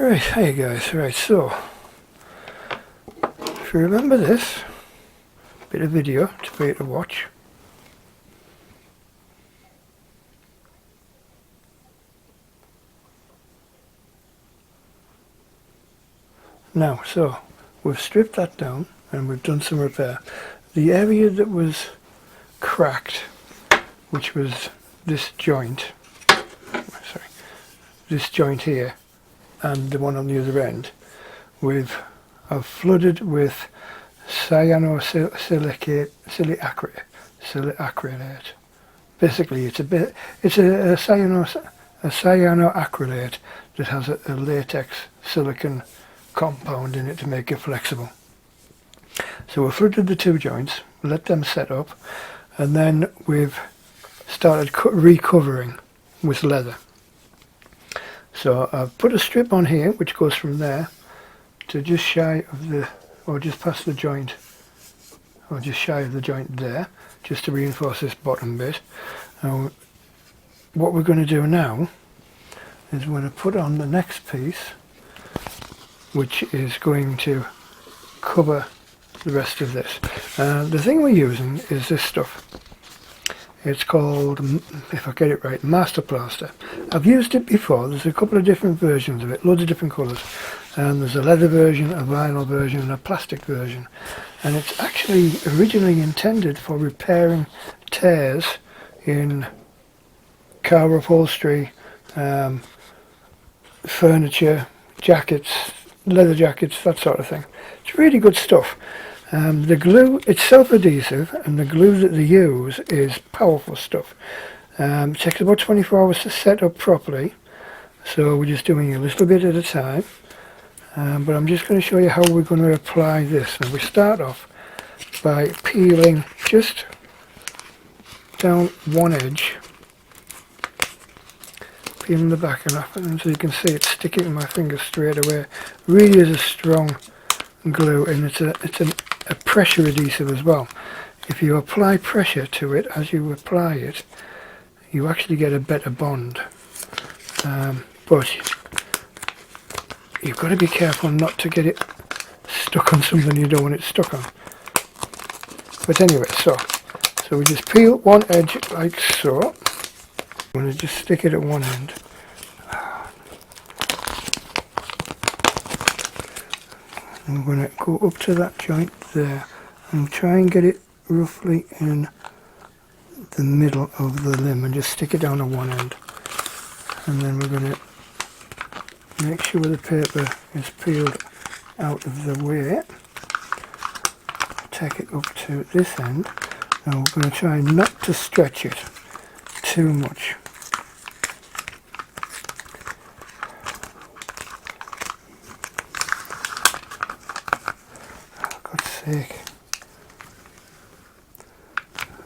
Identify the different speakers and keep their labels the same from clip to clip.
Speaker 1: Right, hey guys, right, so if you remember this bit of video for you to watch, now, so we've stripped that down and we've done some repair. The area that was cracked, which was this joint, sorry, this joint here and the one on the other end, I've flooded with cyanoacrylate. Basically, it's a cyanoacrylate that has a latex silicon compound in it to make it flexible. So we've flooded the two joints, let them set up, and then we've started recovering with leather. So I've put a strip on here which goes from there to just shy of the, or just past the joint, or just shy of the joint there, just to reinforce this bottom bit. Now what we're going to do now is we're going to put on the next piece, which is going to cover the rest of this. The thing we're using is this stuff. It's called, if I get it right, Master Plaster. I've used it before. There's a couple of different versions of it, loads of different colours. There's a leather version, a vinyl version and a plastic version. And it's actually originally intended for repairing tears in car upholstery, furniture, jackets, leather jackets, that sort of thing. It's really good stuff. The glue, it's self-adhesive, and the glue that they use is powerful stuff. It takes about 24 hours to set up properly, so we're just doing a little bit at a time. But I'm just going to show you how we're going to apply this. And we start off by peeling just down one edge, peeling the back off, and so you can see it's sticking to my finger straight away. Really is a strong glue, and it's a pressure adhesive as well. If you apply pressure to it as you apply it, you actually get a better bond. But you've got to be careful not to get it stuck on something you don't want it stuck on. But anyway, so we just peel one edge like so. I'm going to just stick it at one end. I'm going to go up to that joint there and try and get it roughly in the middle of the limb and just stick it down at one end. And then we're going to make sure the paper is peeled out of the way. Take it up to this end. Now we're going to try not to stretch it too much. Sake.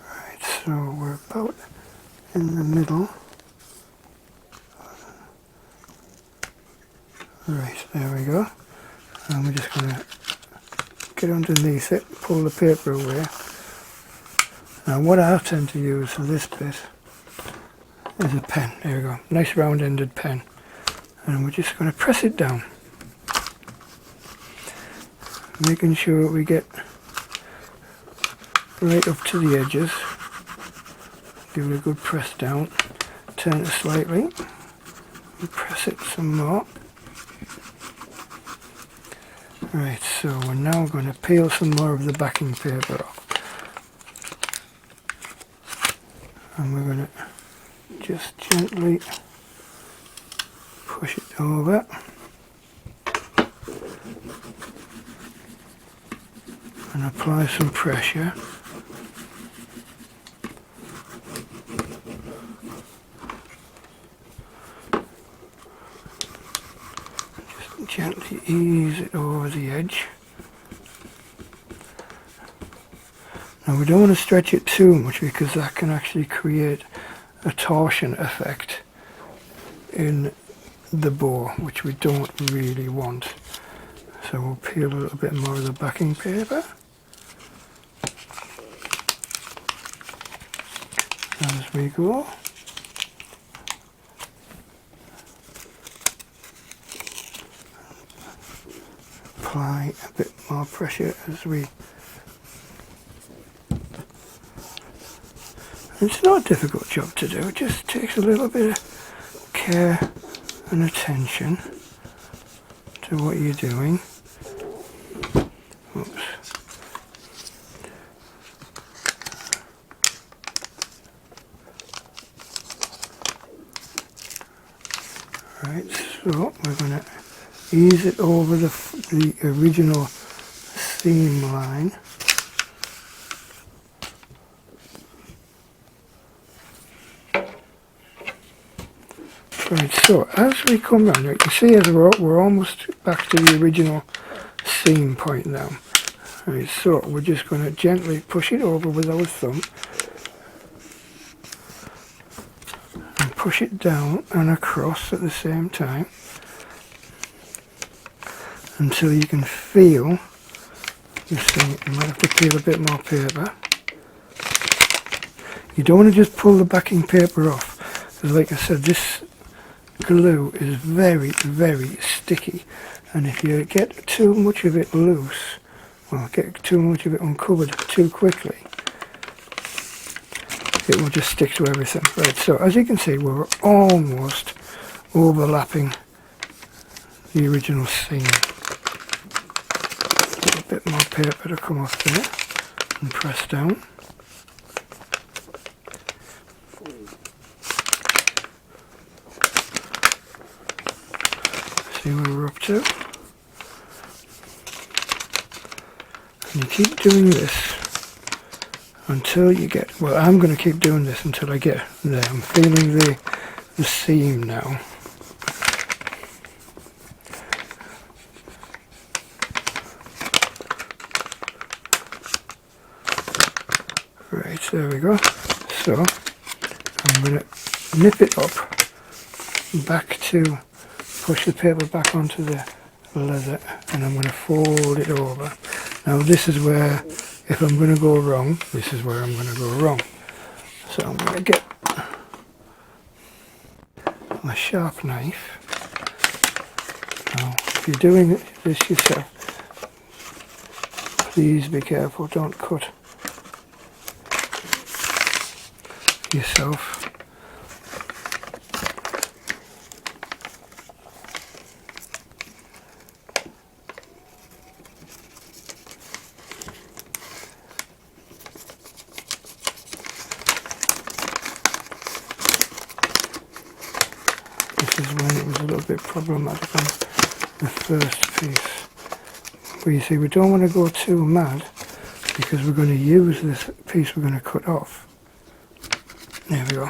Speaker 1: Right, so we're about in the middle. Right, there we go. And we're just going to get underneath it, pull the paper away. Now what I tend to use for this bit is a pen. There we go, nice round-ended pen. And we're just going to press it down, making sure we get right up to the edges. Give it a good press down, turn it slightly, and press it some more. Right, so we're now going to peel some more of the backing paper off. And we're going to just gently push it over. And apply some pressure. Just gently ease it over the edge. Now we don't want to stretch it too much because that can actually create a torsion effect in the bow, which we don't really want. So we'll peel a little bit more of the backing paper. As we go. apply a bit more pressure as we... It's not a difficult job to do, it just takes a little bit of care and attention to what you're doing. Oops. Right, so we're going to ease it over the original seam line. Right, so as we come round, you can see as we're almost back to the original seam point now. Right, so we're just going to gently push it over with our thumb and push it down and across at the same time until you can feel the seam. You might have to peel a bit more paper. You don't want to just pull the backing paper off, because like I said, this glue is very, very sticky, and if you get too much of it loose, well, get too much of it uncovered too quickly, it will just stick to everything. Right, so as you can see, we're almost overlapping the original seam. A bit more paper to come off there and press down. See where we're up to. And you keep doing this until you get, well, I'm going to keep doing this until I get there. I'm feeling the seam now. Right, there we go. So I'm going to nip it up back to push the paper back onto the leather, and I'm going to fold it over. Now this is where, if I'm going to go wrong, this is where I'm going to go wrong. So I'm going to get my sharp knife. Now if you're doing this yourself, please be careful, don't cut yourself. This is when it was a little bit problematic on the first piece. But you see, we don't want to go too mad, because we're going to use this piece we're going to cut off. There we go.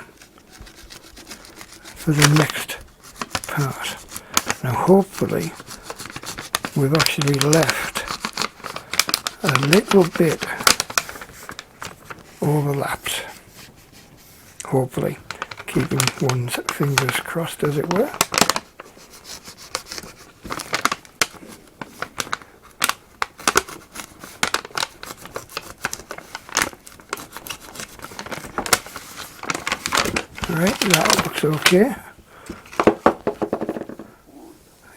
Speaker 1: For the next part. Now hopefully we've actually left a little bit overlapped. Hopefully. Keeping one's fingers crossed, as it were. Right, that looks okay.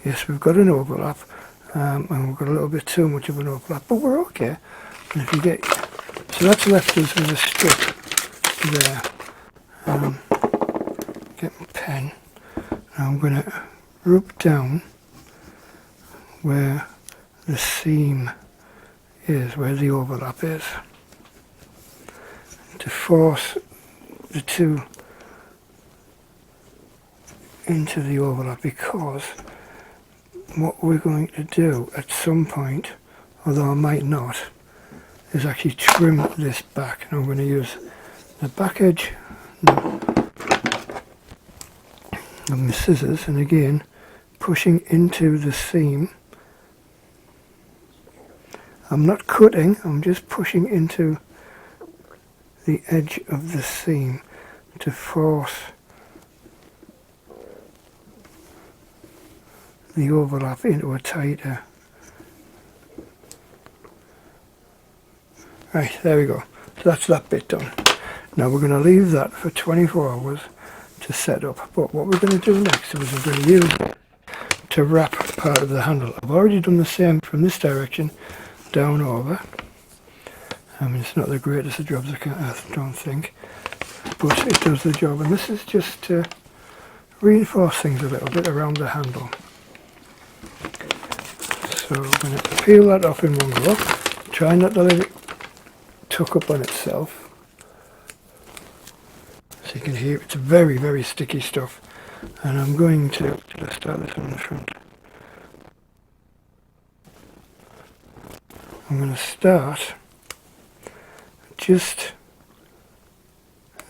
Speaker 1: Yes, we've got an overlap, and we've got a little bit too much of an overlap, but we're okay. And if you get, so that's left us with a strip there. Get my pen. Now I'm going to rub down where the seam is, where the overlap is, to force the two into the overlap, because what we're going to do at some point, although I might not, is actually trim this back. And I'm going to use the back edge of my scissors, and again pushing into the seam. I'm not cutting, I'm just pushing into the edge of the seam to force the overlap into a tighter. Right, there we go. So that's that bit done. Now we're going to leave that for 24 hours to set up. But what we're going to do next is we're going to use it to wrap part of the handle. I've already done the same from this direction down over. I mean, it's not the greatest of jobs, I don't think, but it does the job. And this is just to reinforce things a little bit around the handle. So I'm going to peel that off in one go. Try not to let it tuck up on itself. So you can hear it's very, very sticky stuff. And I'm going to start this on the front. I'm going to start just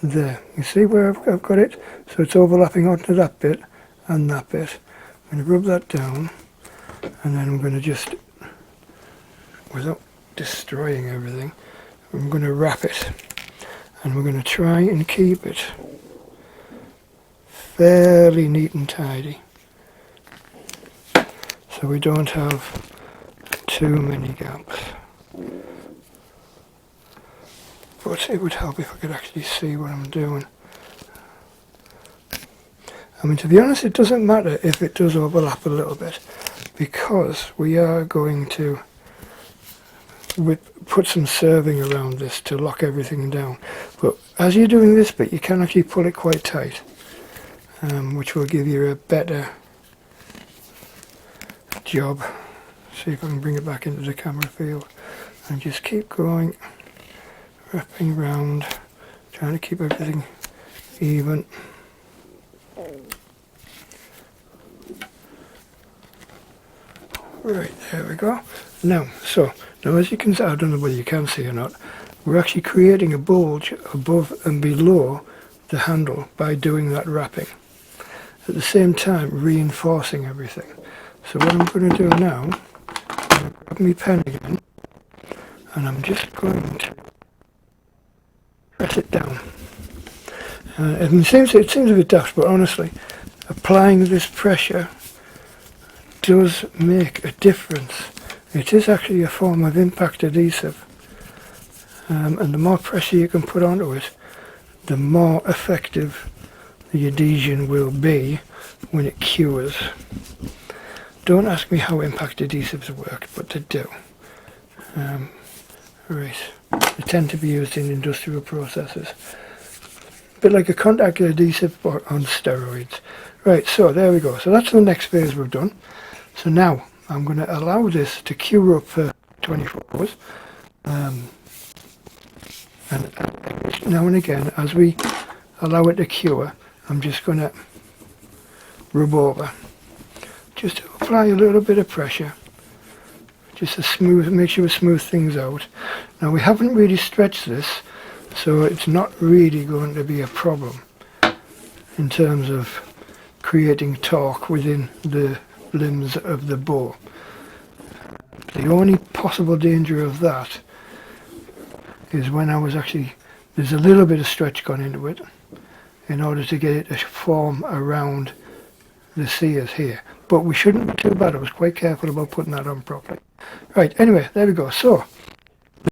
Speaker 1: there. You see where I've got it? So it's overlapping onto that bit and that bit. I'm going to rub that down, and then I'm going to just, without destroying everything, I'm going to wrap it, and we're going to try and keep it fairly neat and tidy so we don't have too many gaps. But it would help if I could actually see what I'm doing. I mean, to be honest, it doesn't matter if it does overlap a little bit, because we are going to put some serving around this to lock everything down. But as you're doing this bit, you can actually pull it quite tight, which will give you a better job. See if I can bring it back into the camera field, and just keep going, wrapping round, trying to keep everything even. Right, there we go. Now as you can see, I don't know whether you can see or not, we're actually creating a bulge above and below the handle by doing that wrapping. At the same time, reinforcing everything. So what I'm going to do now, I'm going to grab my pen again, and I'm just going to press it down. It seems a bit daft, but honestly, applying this pressure does make a difference. It is actually a form of impact adhesive, and the more pressure you can put onto it, the more effective the adhesion will be when it cures. Don't ask me how impact adhesives work, but they do. Right, they tend to be used in industrial processes. A bit like a contact adhesive, but on steroids. Right, so there we go. So that's the next phase we've done. So now I'm going to allow this to cure up for 24 hours. And now and again, as we allow it to cure, I'm just going to rub over, just to apply a little bit of pressure, just to make sure we smooth things out. Now we haven't really stretched this, so it's not really going to be a problem in terms of creating torque within the limbs of the bow. The only possible danger of that is when there's a little bit of stretch gone into it in order to get it to form around the sears here. But we shouldn't be too bad. I was quite careful about putting that on properly. Right, anyway, there we go. So